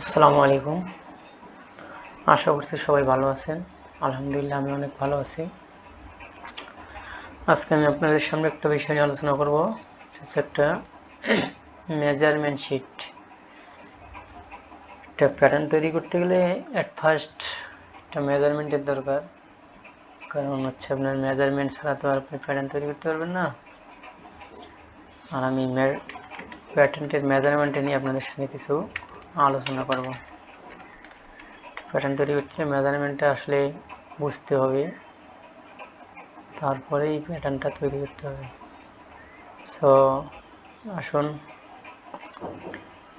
আসসালামু আলাইকুম। আশা করছি সবাই ভালো আছেন। আলহামদুলিল্লাহ আমি অনেক ভালো আছি। আজকে আমি আপনাদের সামনে একটা বিষয় নিয়ে আলোচনা করব, সেটা একটা মেজারমেন্ট শিট। একটা প্যাটার্ন তৈরি করতে গেলে অ্যাট ফার্স্ট একটা মেজারমেন্টের দরকার, কারণ হচ্ছে আপনার মেজারমেন্ট ছাড়া তো আর আপনি প্যাটার্ন তৈরি করতে পারবেন না। আর আমি প্যাটার্নের মেজারমেন্টে নিয়ে আপনাদের সামনে কিছু আলোচনা করব। প্যাটার্ন তৈরি করতে গেলে মেজারমেন্টটা আসলে বুঝতে হবে, তারপরেই প্যাটার্নটা তৈরি করতে হবে। সো আসুন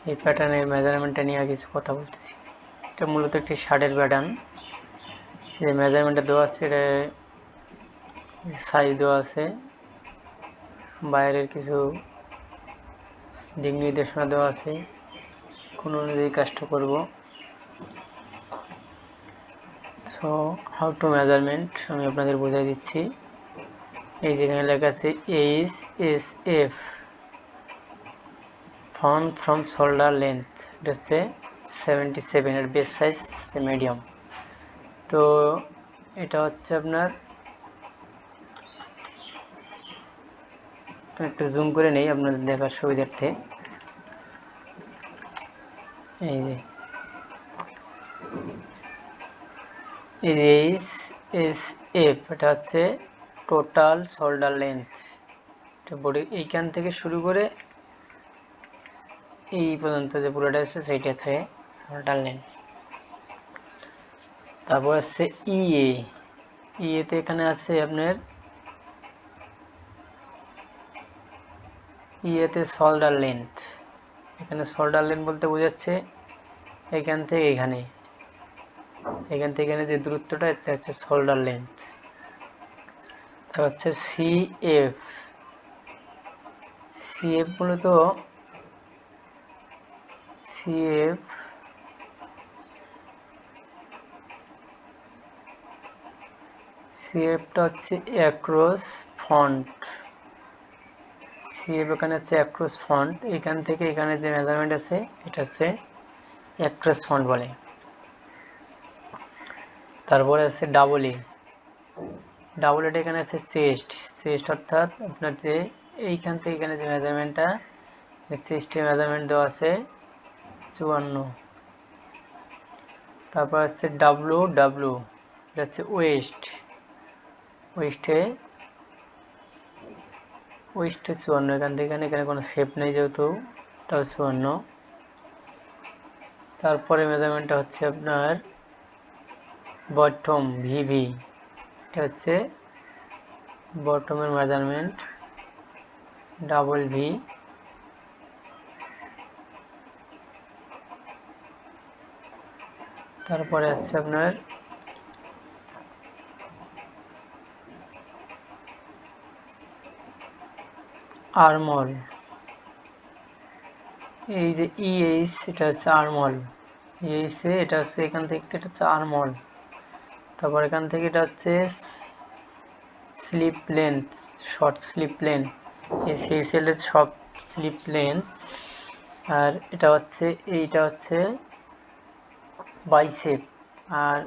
এই প্যাটার্নের মেজারমেন্টটা নিয়ে কিছু কথা বলতেছি। এটা মূলত একটি শার্টের প্যাটার্ন। যে মেজারমেন্টটা দেওয়া আছে, এটা সাইজ দেওয়া আছে, বাইরের কিছু দিক নির্দেশনা দেওয়া আছে, কোন অনুযায়ী কাজটা করব। সো হাউ টু মেজারমেন্ট আমি আপনাদের বোঝাই দিচ্ছি। এই যেখানে লেখা আছে HSF font from shoulder length, এটা হচ্ছে 77, এর বেস সাইজ মিডিয়াম। তো এটা হচ্ছে আপনার, একটু জুম করে নেই আপনাদের দেখার সুবিধার্থে। এই যে HSF, এটা হচ্ছে টোটাল শোল্ডার লেন্থ। এটা বডি এইখান থেকে শুরু করে এই পর্যন্ত যে পুরোটা আছে সেইটা হচ্ছে শোল্ডার লেন্থ। তারপর আছে ইএতে এখানে আছে আপনার ইয়েতে শোল্ডার লেন্থ। এখানে শোল্ডার লেন্থ বলতে বোঝাচ্ছে এখান থেকে এখানে যে দূরত্বটা, এটা হচ্ছে শোল্ডার লেন্থ। তারপর হচ্ছে সিএফ মূলত সিএফটা হচ্ছে অ্যাক্রস ফন্ট। সিএফ এখানে আছে অ্যাক্রস ফন্ট, এখান থেকে এখানে যে মেজারমেন্ট আছে এটা হচ্ছে অ্যাক্রস ফন্ট বলে। তারপরে আছে ডাবল এটা এখানে আছে চেস্ট অর্থাৎ আপনার যে এইখান থেকে এখানে যে মেজারমেন্টটা, চেস্টের মেজারমেন্ট দেওয়া আছে 54। তারপর আছে ডাব্লু, এটা হচ্ছে ওয়েস্টে 54, এখান থেকে এখানে কোনো শেপ নেই যেহেতু এটাও 54। তারপরে মেজারমেন্টটা হচ্ছে আপনার বটম ভিভি, এটা হচ্ছে বটমের মেজারমেন্ট ডাবল ভি। তারপরে আছে আপনার আর্মল, এই যে ইএইচ এটা হচ্ছে আর্মল, ইএইচে এটা হচ্ছে এখান থেকে এটা হচ্ছে আর্মল। তারপর এখান থেকে এটা হচ্ছে slip length, short slip length, SSL এর শর্ট স্লিপ লেন্থ। আর এটা হচ্ছে এইটা হচ্ছে বাইসেপ। আর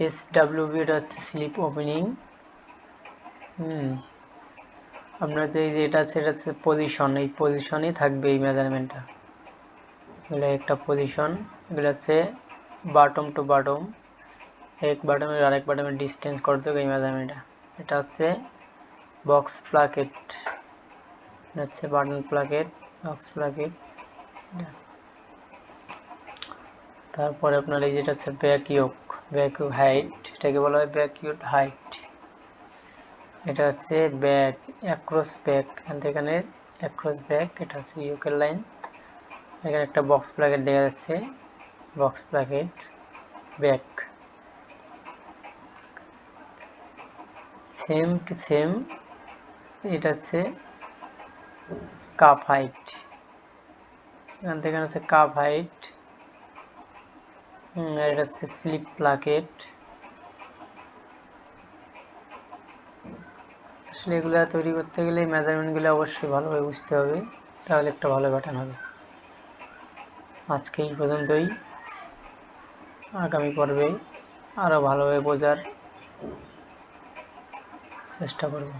এসডব্লিউবি এটা হচ্ছে স্লিপ ওপেনিং। আপনার যে এটা আছে এটা হচ্ছে পজিশন, এই পজিশনেই থাকবে এই মেজারমেন্টটা। এগুলো একটা পজিশন, এগুলো হচ্ছে বটম টু বটম, এক বটমের আরেক বটমের ডিস্টেন্স করতে হবে এই মেজারমেন্টটা। এটা হচ্ছে বক্স প্লাকেট, হচ্ছে বাটন প্লাকেট, বক্স প্লাকেট। তারপরে আপনার এই যেটা হচ্ছে ব্যাক ইয়োক হাইট, এটাকে বলা হয় ব্যাক ইয়োক হাইট। এটা হচ্ছে ব্যাক অ্যাক্রস ব্যাক, এখান থেকে এখানে অ্যাক্রস ব্যাক, এটা হচ্ছে ইয়োকের লাইন। এখানে একটা বক্স প্লাকেট দেখা যাচ্ছে, box placket back. Same to same এটা হচ্ছে কাপ হাইট, এখান থেকে হচ্ছে কাপ হাইট। এটা হচ্ছে স্লিপ প্লাকেট। আসলে এগুলো তৈরি করতে গেলে মেজারমেন্টগুলো অবশ্যই ভালোভাবে বুঝতে হবে, তাহলে একটা ভালো প্যাটার্ন হবে। আজকে এই পর্যন্তই। আগামী পর্বে আরও ভালোভাবে বোঝার চেষ্টা করব।